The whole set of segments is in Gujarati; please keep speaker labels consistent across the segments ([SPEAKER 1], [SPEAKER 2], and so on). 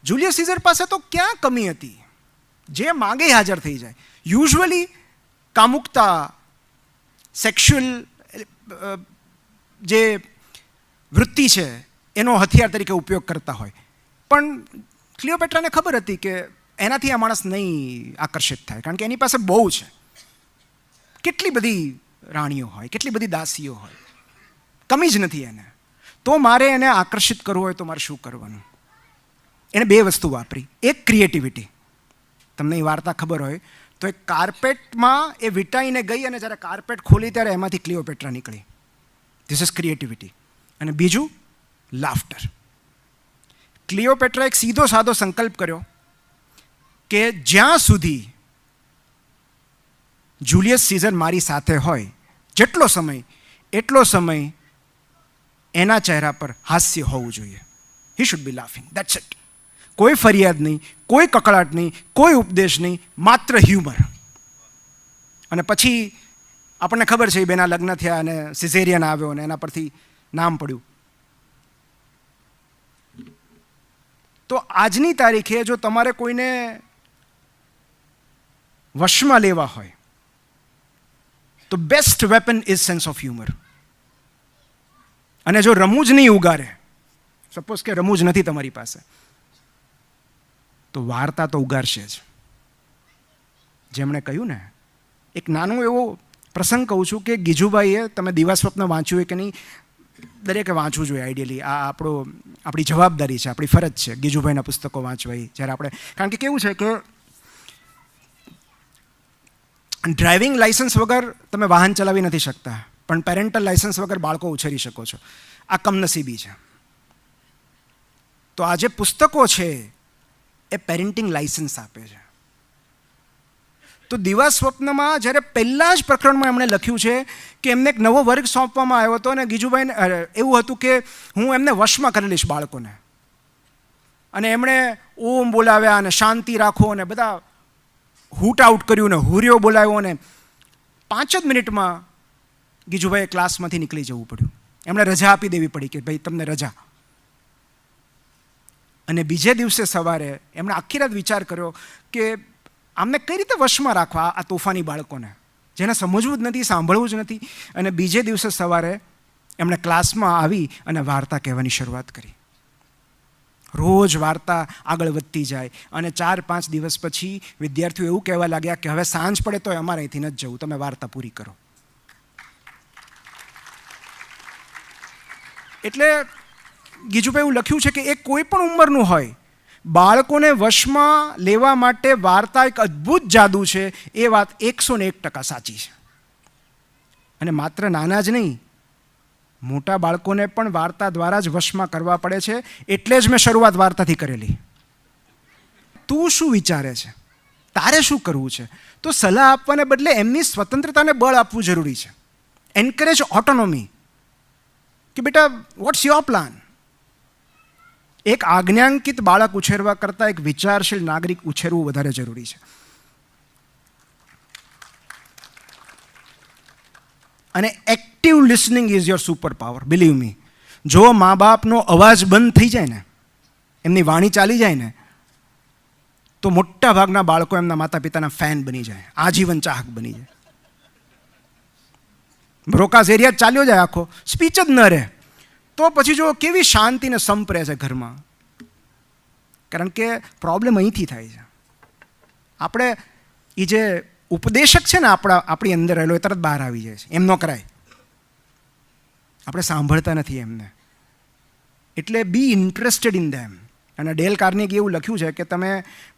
[SPEAKER 1] જુલિયસ સીઝર પાસે તો ક્યાં કમી હતી? જે માગે હાજર થઈ જાય. યુઝ્યુઅલી કામુકતા, સેક્સ્યુઅલ જે વૃત્તિ છે એનો હથિયાર તરીકે ઉપયોગ કરતા હોય. પણ ક્લિયોપેટ્રાને ખબર હતી કે એનાથી આ માણસ નહીં આકર્ષિત થાય, કારણ કે એની પાસે બહુ છે. કેટલી બધી રાણીઓ હોય, કેટલી બધી દાસીઓ હોય, કમી જ નથી એને. તો મારે એને આકર્ષિત કરવું હોય તો મારે શું કરવાનું? એણે બે વસ્તુ વાપરી. એક ક્રિએટિવિટી. તમને એ વાર્તા ખબર હોય તો એ કાર્પેટમાં એ વીંટાઈને ગઈ અને જ્યારે કાર્પેટ ખોલી ત્યારે એમાંથી ક્લિયોપેટ્રા નીકળી. This is creativity. અને બીજું લાફ્ટર. ક્લિયોપેટ્રા એક સીધો સાદો સંકલ્પ કર્યો કે જ્યાં સુધી જુલિયસ સીઝર મારી સાથે હોય, જેટલો સમય એટલો સમય એના ચહેરા પર હાસ્ય હોવું જોઈએ. He should be laughing, that's it. કોઈ ફરિયાદ નહીં, કોઈ કકળાટ નહીં, કોઈ ઉપદેશ નહીં, માત્ર હ્યુમર. અને પછી આપણને ખબર છે એ બેના લગ્ન થયા અને સિઝેરિયન આવ્યો અને એના પરથી નામ પડ્યું. તો આજની તારીખે જો તમારે કોઈને વશમાં લેવા હોય તો best weapon is sense of humour. અને જો રમૂજ નહીં ઉગારે, સપોઝ કે રમૂજ નથી તમારી પાસે, તો વાર્તા તો ઉગારશે જ. જેમણે કહ્યું ને, એક નાનો એવો પ્રસંગ કહું છું કે ગીજુભાઈએ, તમે દિવા સ્વપ્ન વાંચ્યું હોય કે નહીં, દરેકે વાંચવું જોઈએ આઈડિયલી. આ આપણી જવાબદારી છે, આપણી ફરજ છે ગીજુભાઈના પુસ્તકો વાંચવા. જ્યારે આપણે, કારણ કે કેવું છે કે ડ્રાઇવિંગ લાઇસન્સ વગર તમે વાહન ચલાવી નથી શકતા, પણ પેરેન્ટલ લાઇસન્સ વગર બાળકો ઉછેરી શકો છો. આ કમનસીબી છે. તો આ જે પુસ્તકો છે એ પેરેન્ટિંગ લાઇસન્સ આપે છે. તો દિવા સ્વપ્નમાં જ્યારે પહેલાં જ પ્રકરણમાં એમણે લખ્યું છે કે એમને એક નવો વર્ગ સોંપવામાં આવ્યો હતો અને ગીજુભાઈને એવું હતું કે હું એમને વશમાં કરી લઈશ બાળકોને. અને એમણે ઓમ બોલાવ્યા અને શાંતિ રાખો અને બધા હૂટ આઉટ કર્યું ને હુરિયો બોલાવ્યો અને 5 જ મિનિટમાં ગીજુભાઈએ ક્લાસમાંથી નીકળી જવું પડ્યું. એમણે રજા આપી દેવી પડી કે ભાઈ તમને રજા. અને બીજે દિવસે સવારે એમણે આખી રાત વિચાર કર્યો કે આમને કઈ રીતે વશમાં રાખવા આ તોફાની બાળકોને, જેને સમજવું જ નથી, સાંભળવું જ નથી. અને બીજે દિવસે સવારે એમણે ક્લાસમાં આવી અને વાર્તા કહેવાની શરૂઆત કરી. રોજ વાર્તા આગળ વધતી જાય અને 4-5 દિવસ પછી વિદ્યાર્થીઓ એવું કહેવા લાગ્યા કે હવે સાંજ પડે તો અમારે અહીંથી નથી જવું, તમે વાર્તા પૂરી કરો. એટલે ગીજુભાઈ એવું લખ્યું છે કે એ કોઈ પણ ઉંમરનું હોય, બાળકોને વશમાં લેવા માટે વાર્તા એક અદ્ભુત જાદુ છે. એ વાત 101% સાચી છે. અને માત્ર નાના જ નહીં, મોટા બાળકોને પણ વાર્તા દ્વારા જ વશમાં કરવા પડે છે. એટલે જ મેં શરૂઆત વાર્તાથી કરેલી. તું શું વિચારે છે, તારે શું કરવું છે, તો સલાહ આપવાને બદલે એમની સ્વતંત્રતાને બળ આપવું જરૂરી છે. એન્કરેજ ઓટોનોમી કે બેટા વોટ્સ યોર પ્લાન. એક આજ્ઞાંકિત બાળક ઉછેરવા કરતાં એક વિચારશીલ નાગરિક ઉછેરવું વધારે જરૂરી છે. અને active listening is your super power, believe me. જો મા બાપનો અવાજ બંધ થઈ જાય ને, એમની વાણી ચાલી જાય ને, તો મોટા ભાગના બાળકો એમના માતા પિતાના ફેન બની જાય, આજીવન ચાહક બની જાય. બ્રોકાઝ એરિયા ચાલ્યો જાય આખો, સ્પીચ જ ન રહે, તો પછી જો કેવી શાંતિ ને સંપ રહે છે ઘરમાં. કારણ કે પ્રોબ્લેમ અહીંથી થાય છે. આપણે એ જે ઉપદેશક છે ને આપણી અંદર રહેલો, એ તરત બહાર આવી જાય છે. એમ ન કરાય. આપણે સાંભળતા નથી એમને. એટલે બી ઇન્ટરેસ્ટેડ ઇન ધેમ. અને ડેલ કાર્નેગીએ એવું લખ્યું છે કે તમે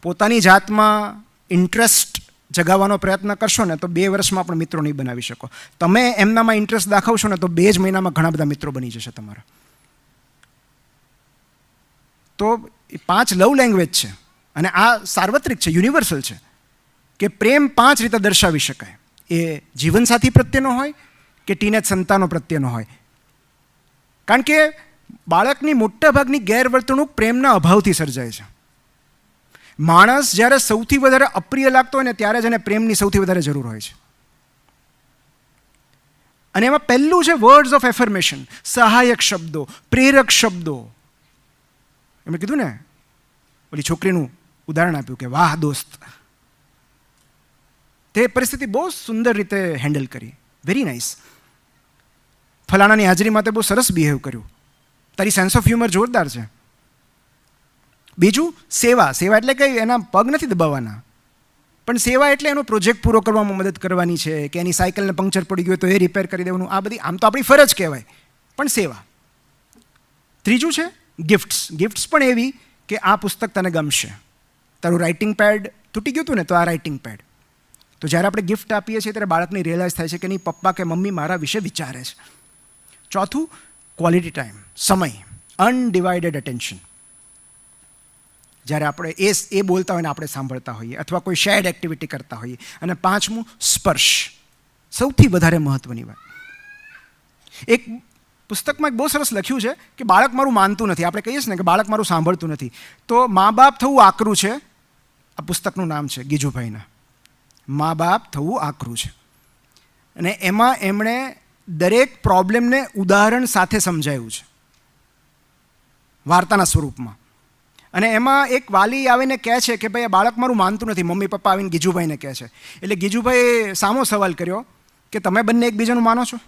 [SPEAKER 1] પોતાની જાતમાં ઇન્ટરેસ્ટ જગાવવાનો પ્રયત્ન કરશો ને તો 2 વર્ષમાં પણ મિત્રો નહીં બનાવી શકો. તમે એમનામાં ઇન્ટરેસ્ટ દાખવશો ને તો 2 જ મહિનામાં ઘણા બધા મિત્રો બની જશે તમારા. તો 5 લવ લેંગ્વેજ છે અને આ સાર્વત્રિક છે, યુનિવર્સલ છે કે પ્રેમ 5 રીતે દર્શાવી શકાય. એ જીવનસાથી પ્રત્યેનો હોય કે ટીનેજ સંતાનો પ્રત્યેનો હોય. કારણ કે બાળકની મોટાભાગની ગેરવર્તણૂક પ્રેમના અભાવથી સર્જાય છે. માણસ જ્યારે સૌથી વધારે અપ્રિય લાગતો હોય ને ત્યારે જ એને પ્રેમની સૌથી વધારે જરૂર હોય છે. અને એમાં પહેલું છે વર્ડ્સ ઓફ એફર્મેશન, સહાયક શબ્દો, પ્રેરક શબ્દો. એમણે કીધું ને ઓલી છોકરીનું ઉદાહરણ આપ્યું કે વાહ દોસ્ત, તે પરિસ્થિતિ બહુ સુંદર રીતે હેન્ડલ કરી, વેરી નાઇસ. ફલાણાની હાજરીમાં તે બહુ સરસ બિહેવ કર્યું, તારી સેન્સ ઓફ હ્યુમર જોરદાર છે. બીજું સેવા. સેવા એટલે કંઈ એના પગ નથી દબાવવાના, પણ સેવા એટલે એનો પ્રોજેક્ટ પૂરો કરવામાં મદદ કરવાની છે, કે એની સાયકલને પંક્ચર પડી ગયું તો એ રિપેર કરી દેવાનું. આ બધી આમ તો આપણી ફરજ કહેવાય, પણ સેવા. ત્રીજું છે ગિફ્ટ્સ. ગિફ્ટ્સ પણ એવી કે આ પુસ્તક તને ગમશે, તારું રાઇટિંગ પેડ તૂટી ગયું હતું ને, તો આ રાઇટિંગ પેડ. તો જ્યારે આપણે ગિફ્ટ આપીએ છીએ ત્યારે બાળકને રિયલાઇઝ થાય છે કે નહીં, પપ્પા કે મમ્મી મારા વિશે વિચારે છે. ચોથું ક્વોલિટી ટાઈમ, સમય, અનડિવાઇડેડ અટેન્શન. જ્યારે આપણે એ બોલતા હોય ને આપણે સાંભળતા હોઈએ, અથવા કોઈ શેર્ડ એક્ટિવિટી કરતા હોઈએ. અને પાંચમું સ્પર્શ, સૌથી વધારે મહત્ત્વની વાત. એક પુસ્તકમાં એક બહુ સરસ લખ્યું છે કે બાળક મારું માનતું નથી. આપણે કહીએ છીએ ને કે બાળક મારું સાંભળતું નથી, તો મા બાપ થવું આકરું છે. આ પુસ્તકનું નામ છે ગીજુભાઈના, મા બાપ થવું આકરું છે. અને એમાં એમણે દરેક પ્રોબ્લેમને ઉદાહરણ સાથે સમજાવ્યું છે, વાર્તાના સ્વરૂપમાં. અને એમાં એક વાલી આવીને કહે છે કે ભાઈ આ બાળક મારું માનતું નથી. મમ્મી પપ્પા આવીને ગીજુભાઈને કહે છે. એટલે ગીજુભાઈએ સામો સવાલ કર્યો કે તમે બંને એકબીજાનું માનો છો?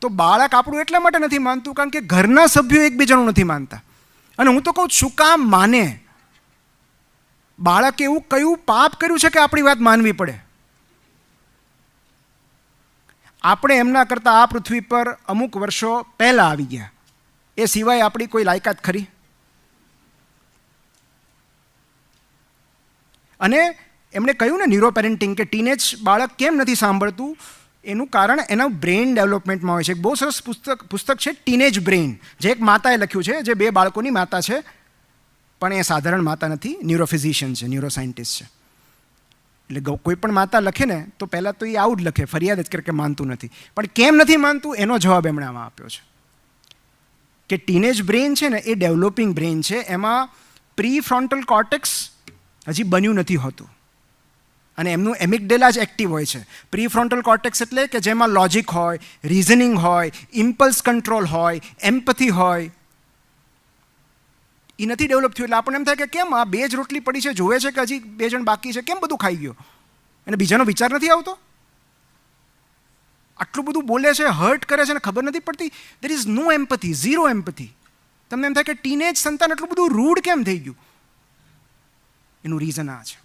[SPEAKER 1] તો બાળક આપણું એટલા માટે નથી માનતું કારણ કે ઘરના સભ્યો એકબીજાનું નથી માનતા. અને હું તો કહું, શું કામ માને? બાળકે એવું કયું પાપ કર્યું છે કે આપણી વાત માનવી પડે? આપણે એમના કરતાં આ પૃથ્વી પર અમુક વર્ષો પહેલાં આવી ગયા, એ સિવાય આપણી કોઈ લાયકાત ખરી? અને એમણે કહ્યું ને ન્યુરો પેરેન્ટિંગ, કે ટીનેજ બાળક કેમ નથી સાંભળતું, એનું કારણ એના બ્રેઇન ડેવલપમેન્ટમાં હોય છે. એક બહુ સરસ પુસ્તક છે ટીનેજ બ્રેઇન, જે એક માતાએ લખ્યું છે, જે 2 બાળકોની માતા છે, પણ એ સાધારણ માતા નથી, ન્યુરોફિઝિશિયન છે, ન્યુરો સાયન્ટિસ્ટ છે. એટલે કોઈ પણ માતા લખે ને તો પહેલાં તો એ આવું જ લખે, ફરિયાદ જ કરે કે માનતું નથી. પણ કેમ નથી માનતું એનો જવાબ એમણે આમાં આપ્યો છે કે ટીનેજ બ્રેઇન છે ને એ ડેવલપિંગ બ્રેઇન છે, એમાં પ્રી ફ્રોન્ટલ કોર્ટેક્સ હજી બન્યું નથી હોતું. અને એમનું એમિગડેલા જ એક્ટિવ હોય છે. પ્રી ફ્રોન્ટલ કોર્ટેક્સ એટલે કે જેમાં લોજિક હોય, રિઝનિંગ હોય, ઇમ્પલ્સ કંટ્રોલ હોય, એમ્પથી હોય, એ નથી ડેવલપ થયું. એટલે આપણને એમ થાય કે કેમ આ 2 જ રોટલી પડી છે, જોવે છે કે હજી 2 જણ બાકી છે, કેમ બધું ખાઈ ગયો? અને બીજાનો વિચાર નથી આવતો? આટલું બધું બોલે છે, હર્ટ કરે છે, અને ખબર નથી પડતી. There is no empathy, zero empathy. તમને એમ થાય કે ટીનેજ સંતાન એટલું બધું રૂડ કેમ થઈ ગયું? એનું રીઝન આ છે,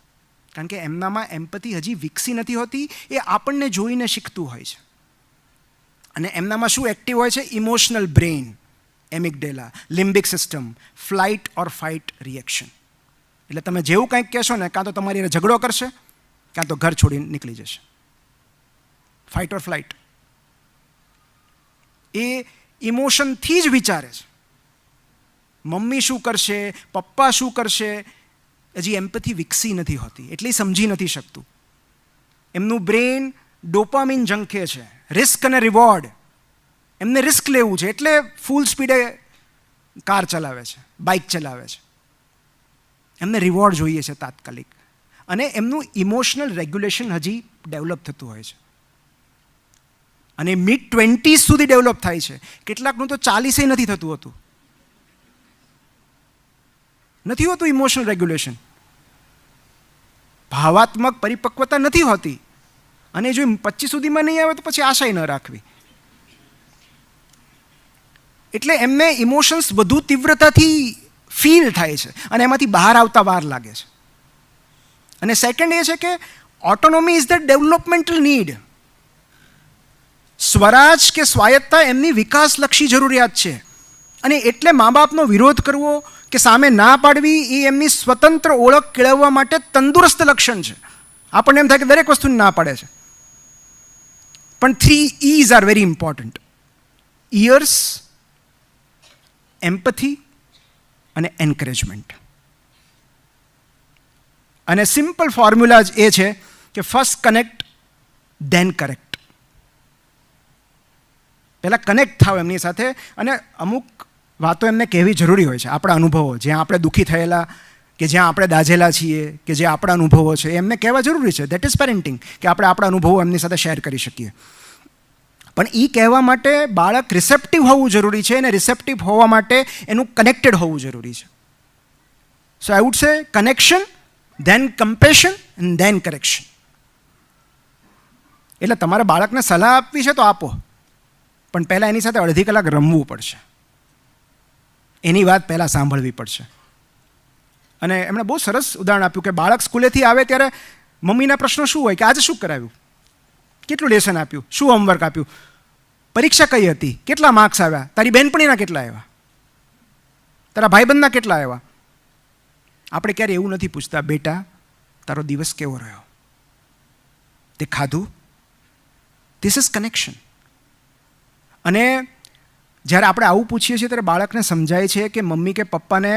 [SPEAKER 1] કારણ કે એમનામાં એમ્પથી હજી વિકસી નથી હોતી. એ આપણને જોઈને શીખતું હોય છે. અને એમનામાં શું એક્ટિવ હોય છે? Emotional brain, amygdala, limbic system, flight or fight reaction. એટલે તમે જેવું કંઈક કહેશો ને, કાં તો તમારી ઝઘડો કરશે, કાં તો ઘર છોડીને નીકળી જશે. ફાઇટ ઓર ફ્લાઇટ. એ ઇમોશનથી જ વિચારે છે. મમ્મી શું કરશે, પપ્પા શું કરશે, હજી એમ્પથી વિકસી નથી હોતી, એટલે સમજી નથી શકતું. એમનું બ્રેઇન ડોપામિન જંકે છે, રિસ્ક અને રિવોર્ડ. એમને રિસ્ક લેવું છે એટલે ફૂલ સ્પીડે કાર ચલાવે છે, બાઇક ચલાવે છે. એમને રિવોર્ડ જોઈએ છે તાત્કાલિક. અને એમનું ઇમોશનલ રેગ્યુલેશન હજી ડેવલપ થતું હોય છે. અને મિડ-20s સુધી ડેવલપ થાય છે. કેટલાકનું તો 40 નથી થતું હોતું. નથી હોતું ઇમોશનલ રેગ્યુલેશન. ભાવાત્મક પરિપક્વતા નથી હોતી. અને જો 25 સુધીમાં નહીં આવે તો પછી આશાય ન રાખવી. એટલે એમને ઇમોશન્સ વધુ તીવ્રતાથી ફીલ થાય છે અને એમાંથી બહાર આવતા વાર લાગે છે. અને સેકન્ડ એ છે કે autonomy is the developmental need. સ્વરાજ કે સ્વાયત્તતા એમની વિકાસલક્ષી જરૂરિયાત છે. અને એટલે મા બાપનો વિરોધ કરવો કે સામે ના પાડવી એ એમની સ્વતંત્ર ઓળખ કેળવવા માટે તંદુરસ્ત લક્ષણ છે. આપણને એમ થાય કે દરેક વસ્તુને ના પાડે છે. પણ 3 E's are very important. Ears, empathy અને એન્કરેજમેન્ટ. અને સિમ્પલ ફોર્મ્યુલા જ એ છે કે ફર્સ્ટ કનેક્ટ ધેન કરેક્ટ. પહેલાં કનેક્ટ થાવ એમની સાથે અને અમુક વાતો એમને કહેવી જરૂરી હોય છે. આપણા અનુભવો, જ્યાં આપણે દુઃખી થયેલા કે જ્યાં આપણે દાઝેલા છીએ કે જે આપણા અનુભવો છે એમને કહેવા જરૂરી છે. દેટ ઇઝ પેરેન્ટિંગ, કે આપણે આપણા અનુભવો એમની સાથે શેર કરી શકીએ. પણ એ કહેવા માટે બાળક રિસેપ્ટિવ હોવું જરૂરી છે, અને રિસેપ્ટિવ હોવા માટે એનું કનેક્ટેડ હોવું જરૂરી છે. So I would say connection, then compassion and then correction. એટલે તમારે બાળકને સલાહ આપવી છે તો આપો, પણ પહેલાં એની સાથે અડધી કલાક રમવું પડશે, એની વાત પહેલાં સાંભળવી પડશે. અને એમણે બહુ સરસ ઉદાહરણ આપ્યું કે બાળક સ્કૂલેથી આવે ત્યારે મમ્મીના પ્રશ્નો શું હોય કે આજે શું કરાવ્યું, કેટલું લેસન આપ્યું, શું હોમવર્ક આપ્યું, પરીક્ષા કઈ હતી, કેટલા માર્ક્સ આવ્યા, તારી બહેનપણીના કેટલા આવ્યા, તારા ભાઈબંધના કેટલા આવ્યા. આપણે ક્યારે એવું નથી પૂછતા, બેટા તારો દિવસ કેવો રહ્યો, તે ખાધું. This is connection. અને જ્યારે આપણે આવું પૂછીએ છીએ ત્યારે બાળકને સમજાય છે કે મમ્મી કે પપ્પાને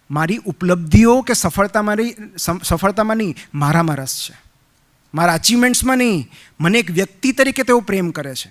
[SPEAKER 1] મારી ઉપલબ્ધિઓ કે સફળતામાં નહીં, મારામાં રસ છે, મારા અચીવમેન્ટ્સમાં નહીં, મને એક વ્યક્તિ તરીકે તેઓ પ્રેમ કરે છે.